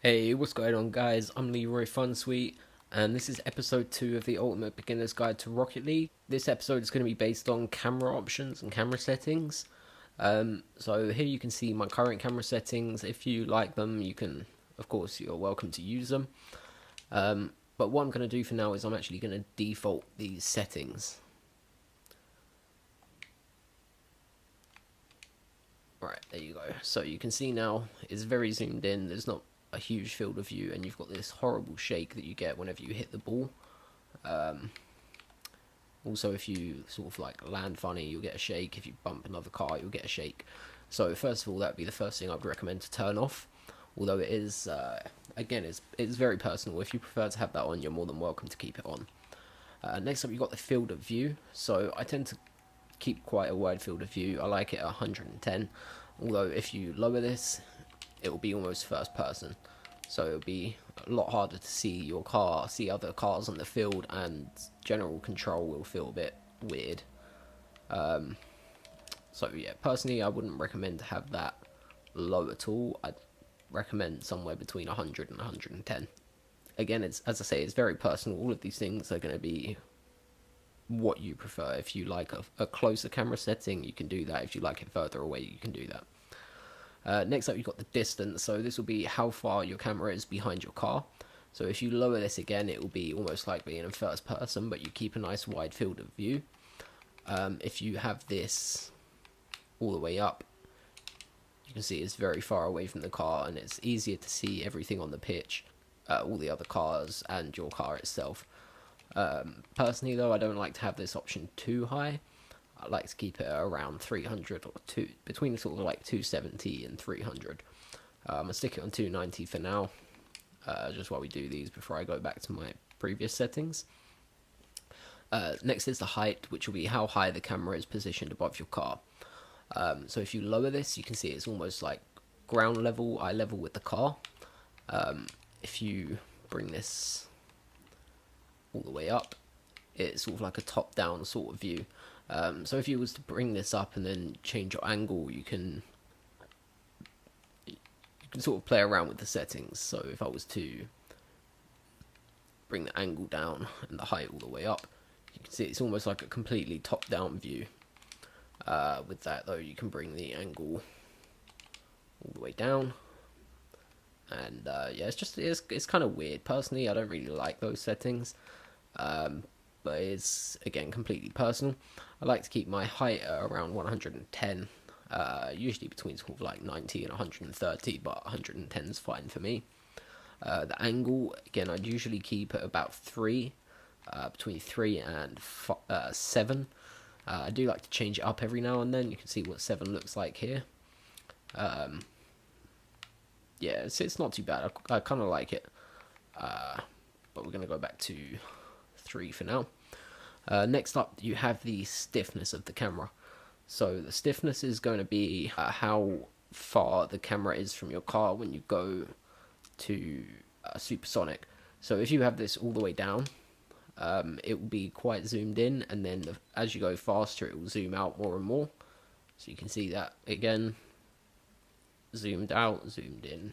Hey, what's going on, guys? I'm Leroy Funsweet, and this is episode 2 of the Ultimate Beginner's Guide to Rocket League. This episode is going to be based on camera options and camera settings. So here you can see my current camera settings. If you like them, you can, of course, you're welcome to use them. But what I'm going to do for now is I'm actually going to default these settings. Right, there you go. So you can see now it's very zoomed in. There's not a huge field of view, and you've got this horrible shake that you get whenever you hit the ball. Also, if you sort of like land funny, you'll get a shake. If you bump another car, you'll get a shake. So first of all, that'd be the first thing I'd recommend to turn off. Although it is, again, it's very personal. If you prefer to have that on, you're more than welcome to keep it on. Next up, you've got the field of view. So I tend to keep quite a wide field of view. I like it at 110. Although if you lower this, it will be almost first person. So it'll be a lot harder to see your car, see other cars on the field, and general control will feel a bit weird. So yeah, personally, I wouldn't recommend to have that low at all. I'd recommend somewhere between 100 and 110. Again, it's, as I say, it's very personal. All of these things are going to be what you prefer. If you like a closer camera setting, you can do that. If you like it further away, you can do that. Next up, you've got the distance. So this will be how far your camera is behind your car. So if you lower this again, it will be almost like being in first person, but you keep a nice wide field of view. If you have this all the way up, you can see it's very far away from the car, and it's easier to see everything on the pitch, all the other cars, and your car itself. Personally, though, I don't like to have this option too high. I like to keep it around 300 or between sort of like 270 and 300. I'll stick it on 290 for now, just while we do these before I go back to my previous settings. Next is the height, which will be how high the camera is positioned above your car. So if you lower this, you can see it's almost like ground level, eye level with the car. If you bring this all the way up, it's sort of like a top-down sort of view. So if you was to bring this up and then change your angle, you can sort of play around with the settings. So if I was to bring the angle down and the height all the way up, you can see it's almost like a completely top-down view. With that though, you can bring the angle all the way down, and yeah, it's kind of weird. Personally, I don't really like those settings. But it's, again, completely personal. I like to keep my height at around 110, usually between sort of like 90 and 130, but 110 is fine for me. The angle, again, I'd usually keep at about 3, between 3 and 7. I do like to change it up every now and then. You can see what 7 looks like here. Yeah, it's not too bad. I kind of like it. But we're going to go back to 3 for now. Next up, you have the stiffness of the camera. So the stiffness is going to be how far the camera is from your car when you go to supersonic. So if you have this all the way down, it will be quite zoomed in, and then as you go faster, it will zoom out more and more. So you can see that again, zoomed out, zoomed in.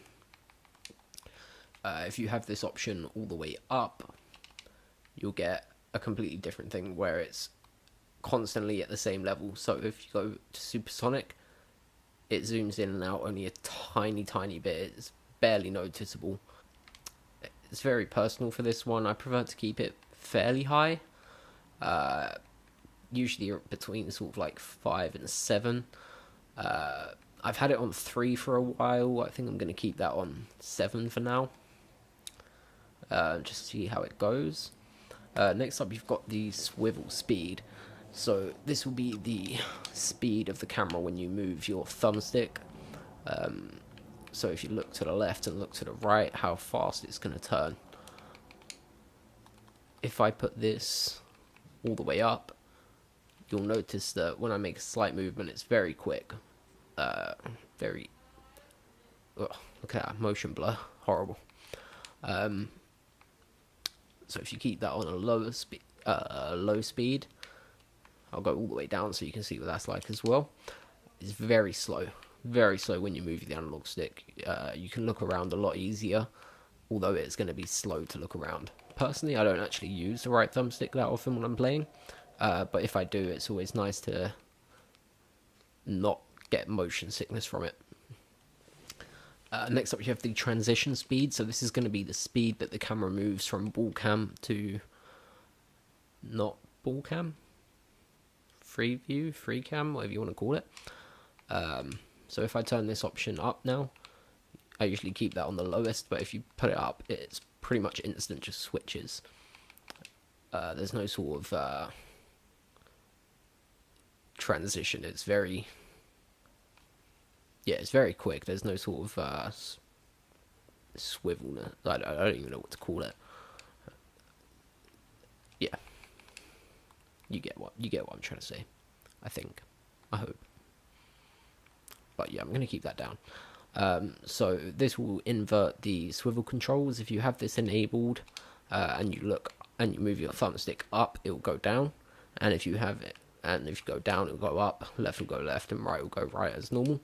If you have this option all the way up, you'll get a completely different thing where it's constantly at the same level. So if you go to supersonic, it zooms in and out only a tiny bit. It's barely noticeable. It's very personal for this one. I prefer to keep it fairly high, usually between sort of like 5 and 7. I've had it on 3 for a while. I think I'm going to keep that on 7 for now, just see how it goes. Next up, you've got the swivel speed. So this will be the speed of the camera when you move your thumbstick. So if you look to the left and look to the right, how fast it's going to turn. If I put this all the way up, you'll notice that when I make a slight movement, it's very quick. Look at that motion blur, horrible. So if you keep that on a low speed, I'll go all the way down so you can see what that's like as well. It's very slow, very slow when you move the analog stick. You can look around a lot easier, although it's going to be slow to look around. Personally, I don't actually use the right thumbstick that often when I'm playing, but if I do, it's always nice to not get motion sickness from it. Next up, you have the transition speed. So this is going to be the speed that the camera moves from ball cam to not ball cam, free view, free cam, whatever you want to call it. So if I turn this option up now, I usually keep that on the lowest, but if you put it up, it's pretty much instant, just switches. There's no sort of transition. It's very, it's very quick. There's no sort of swivel. I don't even know what to call it. Yeah, you get what I'm trying to say. I think, I hope. But yeah, I'm gonna keep that down. So this will invert the swivel controls. If you have this enabled and you look and you move your thumbstick up, it will go down, and if you have it, and if you go down, it will go up, left will go left, and right will go right as normal.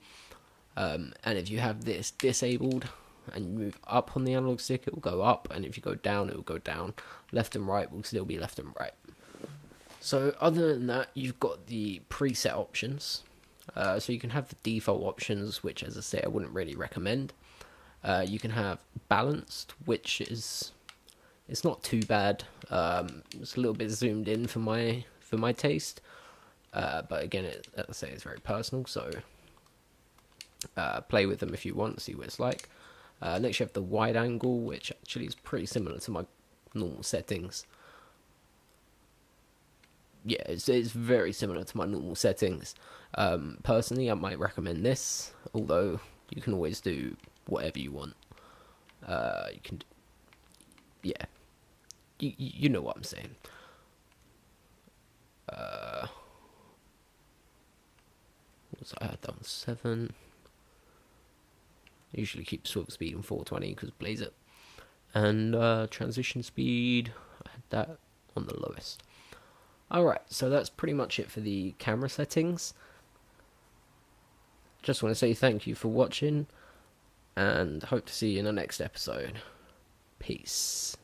And if you have this disabled and you move up on the analog stick, it will go up, and if you go down, it will go down. Left and right will still be left and right. So other than that, you've got the preset options. So you can have the default options, which, as I say, I wouldn't really recommend. You can have balanced, which is, it's not too bad. It's a little bit zoomed in for my taste, but again, as I say, it's very personal. So play with them if you want, see what it's like. Next, you have the wide angle, which actually is pretty similar to my normal settings. Yeah, it's very similar to my normal settings. Personally, I might recommend this, although you can always do whatever you want. You can, yeah, you know what I'm saying. I had that on 7. I usually keep swivel speed on 420 because blaze it. And transition speed, I had that on the lowest. Alright, so that's pretty much it for the camera settings. Just want to say thank you for watching, and hope to see you in the next episode. Peace.